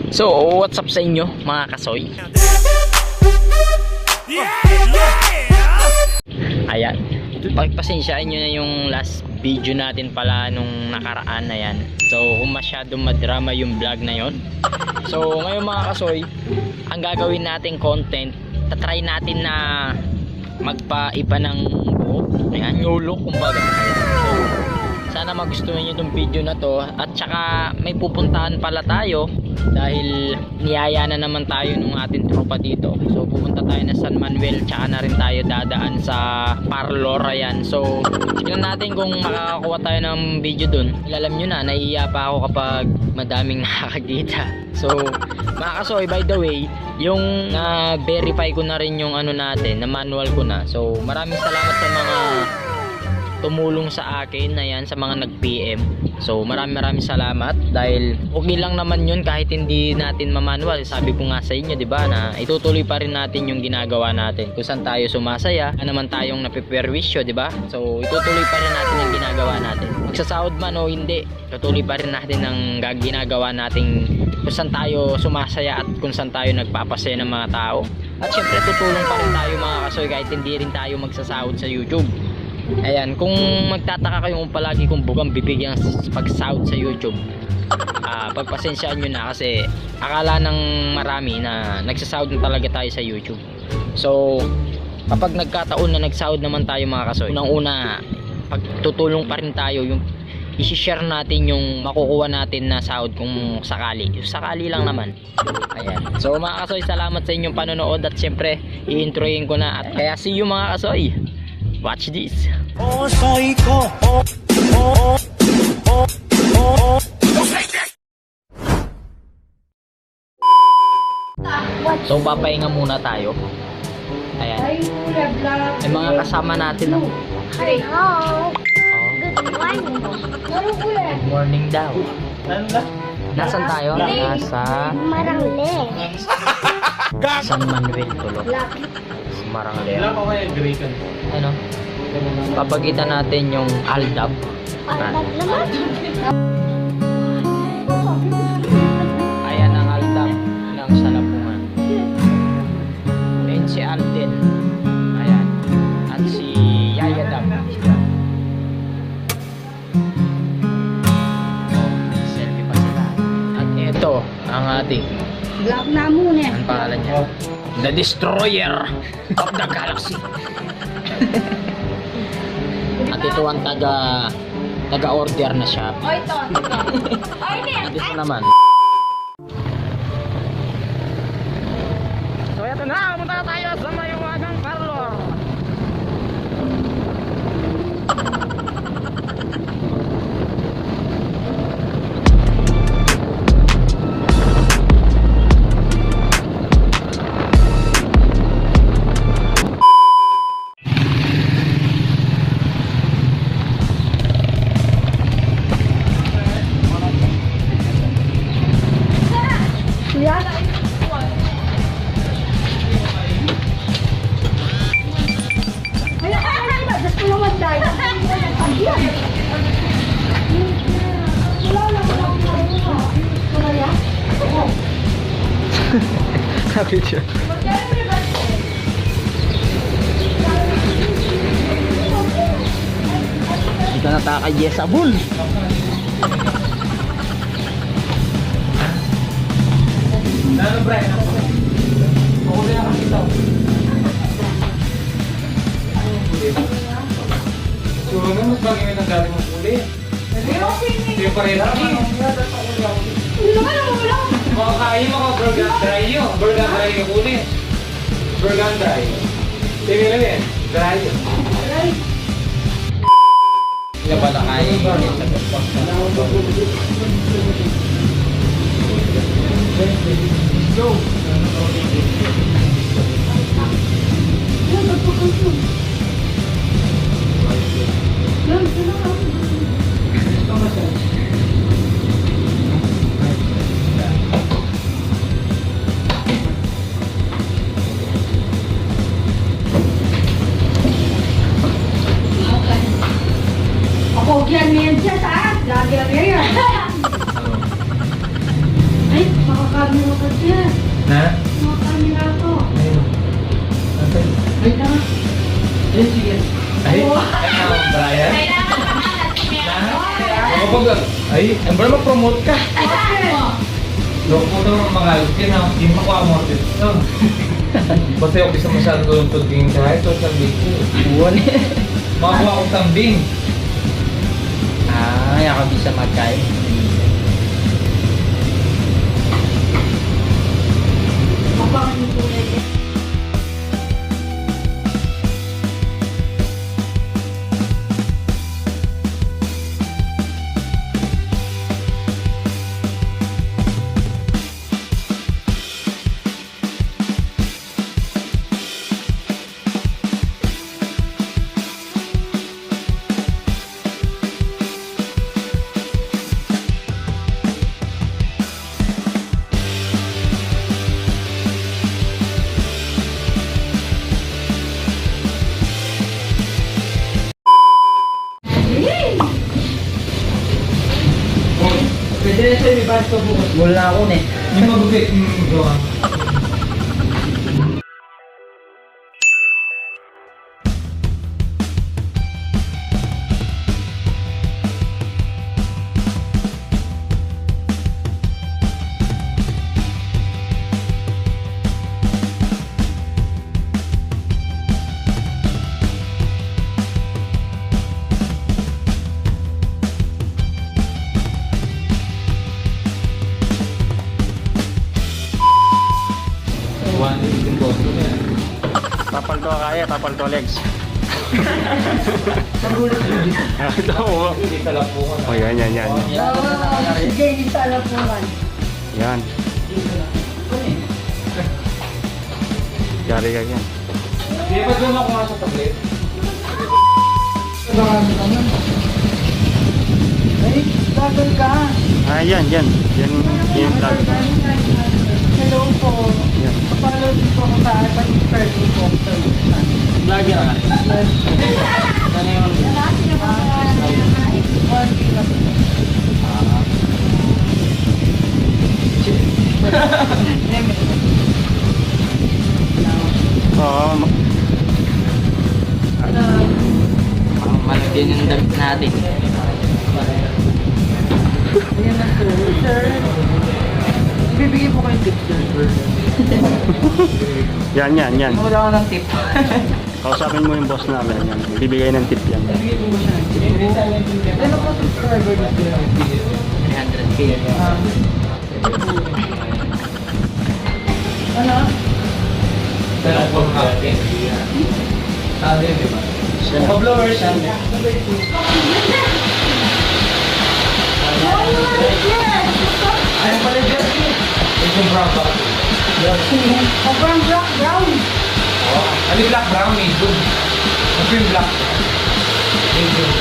So, what's up sa inyo mga kasoy? Ayan, pagpasensyaan nyo na yung last video natin pala nung nakaraan na yan. So, kung masyadong madrama yung vlog na yon. So, ngayon mga kasoy, ang gagawin nating content, tatry natin na magpaiba ng buhok. Ayan, new look kumbaga. So, sana magustuhan nyo itong video na to. At saka may pupuntahan pala tayo dahil niyaya na naman tayo ng ating tropa dito. So pupunta tayo na San Manuel, tsaka na rin tayo dadaan sa Parlor. Ayan, so tignan natin kung makakakuha tayo ng video dun. Alam nyo na, naiiya pa ako kapag madaming nakakakita. So mga kasoy, by the way, yung verify ko na rin yung ano natin, na manual ko na. So maraming salamat sa mga tumulong sa akin, ayan, sa mga nag-PM. So maraming salamat dahil okay lang naman yun kahit hindi natin mamanual. Sabi ko nga sa inyo, di ba, na itutuloy pa rin natin yung ginagawa natin. Kung saan tayo sumasaya, naman tayong napiperwisyo, di ba? So itutuloy pa rin natin yung ginagawa natin. Magsasahod man o hindi, tutuloy pa rin natin ang ginagawa nating kung saan tayo sumasaya at kung saan tayo nagpapasaya ng mga tao. At syempre tutulong pa rin tayo mga kasoy kahit hindi rin tayo magsasahod sa YouTube. Ayan, kung magtataka kayo kung palagi kong bugang bibigyan pagsahod sa YouTube, pagpasensyaan nyo na kasi akala ng marami na nagsasahod na talaga tayo sa YouTube. So kapag nagkataon na nagsahod naman tayo mga kasoy, unang-una pagtutulong pa rin tayo, yung i-share natin yung makukuha natin na sahod kung sakali. Yung sakali lang naman. Ayan. So mga kasoy, salamat sa inyong panonood at syempre i-introyin ko na. At kaya see you mga kasoy. Watch this. Oh, soy ko. Oh, oh, oh, oh, oh. So papahinga muna tayo. Ayan. May mga kasama natin. Hello. Oh, Good morning. good morning daw. Nasaan tayo? Nasa Marangle. San Manuel Tulo. Marangle. Ano? Papagita natin yung Aldab. Pagdag naman. Ayan ang Aldab ng Salapungan. Ayan si Alden. Ayan. At si Yaya Dab. Oh, selfie pa sila. At ito ang ating, Black na muna. ang pangalan niya, The Destroyer of the Galaxy. At ito ang taga-order na siya. Oy, ito. Oy, At ito naman. So ito na, punta tayo sa Mayuwagang Parlor. Yan. Ay, ba't ko naman dahil? Ayan. Wala lang. Wala yan? Sabi siya. Hindi ka natakay Yesabul. Ano Brian? Pakuli na kasi ito. So, ano mas bagay ng dati mong kuli? Hindi yung parehas. Makakain mo ka burger dry yun. Burger dry yung kuli. Burger dry. Sige lang yan. Dry yun. Hindi ba nakain? Go! Ako, yan, yan siya, taas. Lagi lang yan. Na? Mga kanila ko. Ayun. Okay. Ay, tama. Ay, sige. Ay, Brian? Ay, ang ba mag-promote ka? Loko mo naman mga alkin na hindi mo ko amorte ito. Basta yung bisa masyado doon tingin ka, ito sa video. Buwan. Makakuha akong tambing. Ako bisa magkain. Mabang yung kulay. Pwede na siya, may basto bukas. Wala ako eh. Yung magupit, yung gawa. Tapal to kaya, tapal to legs. Ito mo. Hindi talapungan. Oh, yan. Sige, hindi sa alapungan. Yan. Yari ka yan. Di ba doon ako nga sa tablet? Ay, gagawin ka. Yan. Yan yung vlog. Hello po. Yan. Follow din po ako sa Percy po. Lagi ka. Ano yung... Oo. Malagyan yung damit natin. Ayan na sir. Bibigyan po kayong tips sir. Yan. Wala ka ng tip. Kausapin mo yung boss namin. Yan. Bibigay ng tip yan. Bibigyan po siya ng tip. Ano po subscriber na sir? 300k. Ano? Talapong natin. Di ba? Pa-blower siya. Ano pala dyan? Yung brown ba? Brown, brown. Ano yung black brown? Medium. Ano yung black? Medium.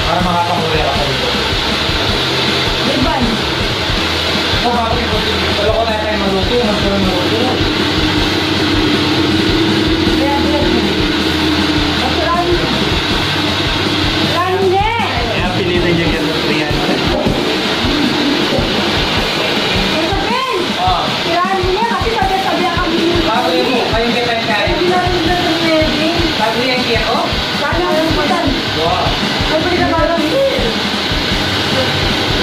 Para makapahuli ako dito. Riban. O bakit ito? Wala ko na tayo maluto. Magkaroon maluto. Kaya Rani. Rani ne. Kaya pilitin niya yan ng 300. Ito Ben. Ah. Si Rani ne kasi sabi kami. Bago yun mo. Kayong kita yung kaya. Hindi namin na sa wedding. Bago yan kaya ko? Sana ang putan. Wow. Ay, pwede na parang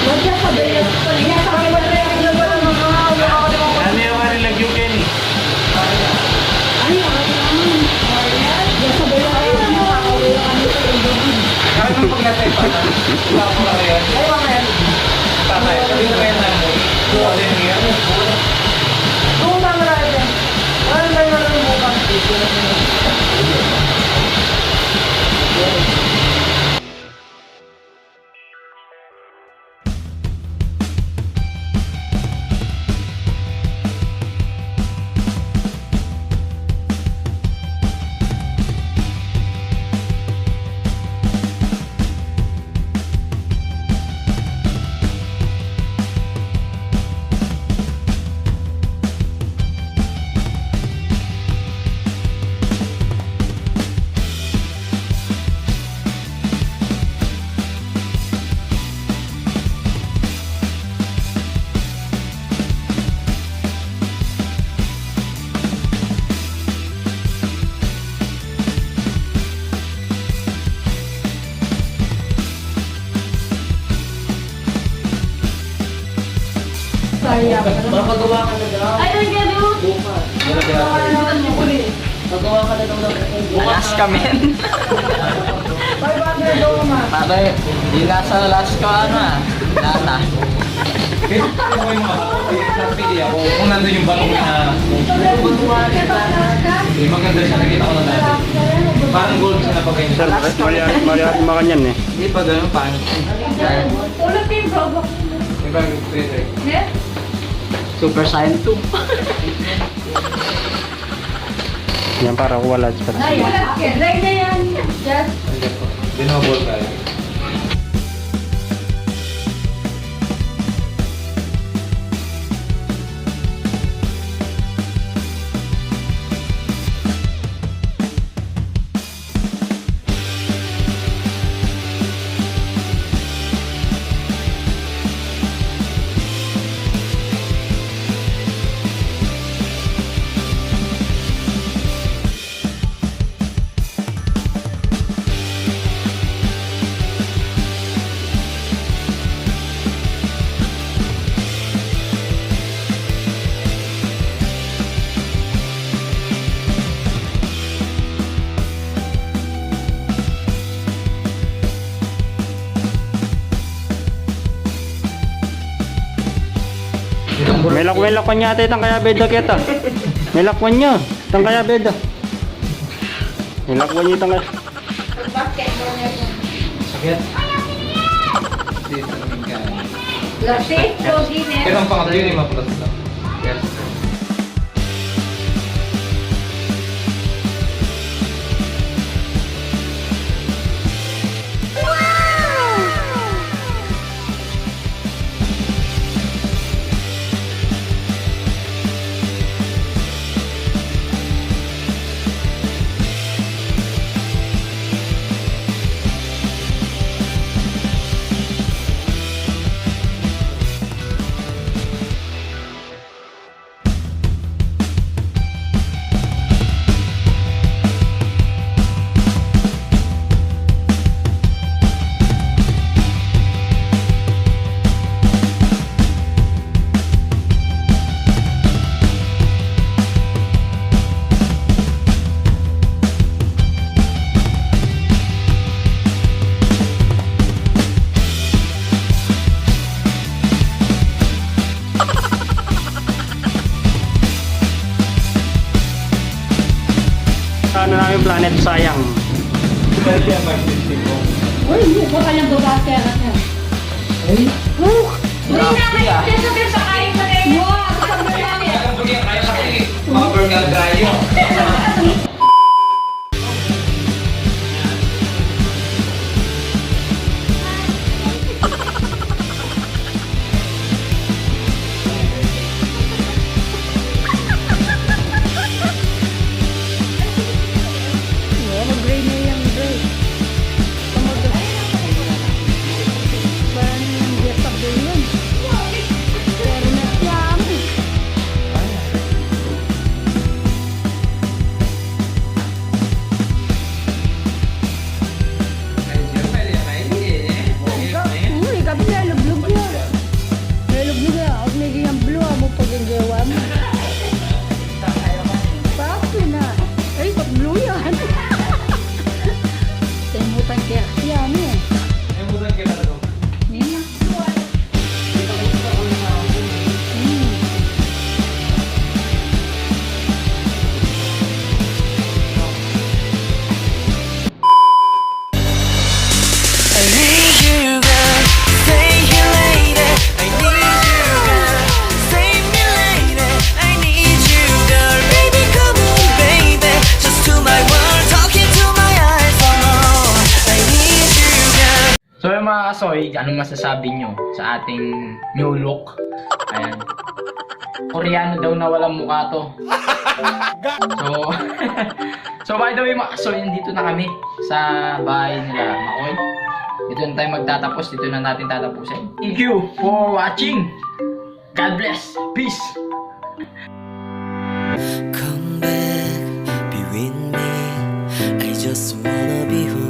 wag siya sabi. Hindi sa akin wala yung mga Ano yung marilag yung Kenny? ay, sabi lang kayo, nakakawin lang kami sa ibigin. Kaya nung paglatay pa na. Wala ko na yan. Ay, wala yan. Tatay. Sabi ko kaya na mo. Buwa din yan. Oo, tama na ito. Wala na yung mga mukhang dito. Makagawa ka na daw. Ay, ang gano? Bukas. Bukas niyo po eh. Magawa ka na daw ng Alaska, men. 500 daw naman. Pare, di nasa Alaska, ano ah. Lata. Kaya mo yung mga sa pili ako, kung nandun yung batong na maganda siya, nakita ko na dati. Parang gold siya na pagkain. Sir, mali makanyan eh. Hindi pa ganun, pangit. Ulit yung probo. Diba, Frederick? Ne? Super Saiyan 2. Yan para wala sa Ay, ulit yan. Dry na yan. Just. Binobol tayo. May lakwan niya ate, itang kaya beda kita. May lakwan niya, itang kaya beda. May lakwan niya itang kaya. Sakit. Dito namin ka. Lasik. Rogi na. Pero ang pangatlo yun ay mapulas lang. Yes. Ano namin planet sayang. Dahil yan, mag-sisip ko. Uy, mukha ka lang babase anak niya. Uy, naman yung sasabihin sa kain sa kain. Wow, sabi namin. Kaya pag yan, kaya sa akin, mga burger dry yun. So yung mga kasoy, anong masasabi nyo sa ating new look? Ayan. Koreano daw na walang mukha to. So by the way mga kasoy, nandito na kami sa bahay nila Makoy. Dito na tayo magtatapos, dito na natin tatapusin. Thank you for watching. God bless. Peace. Come back, be with me. I just wanna be who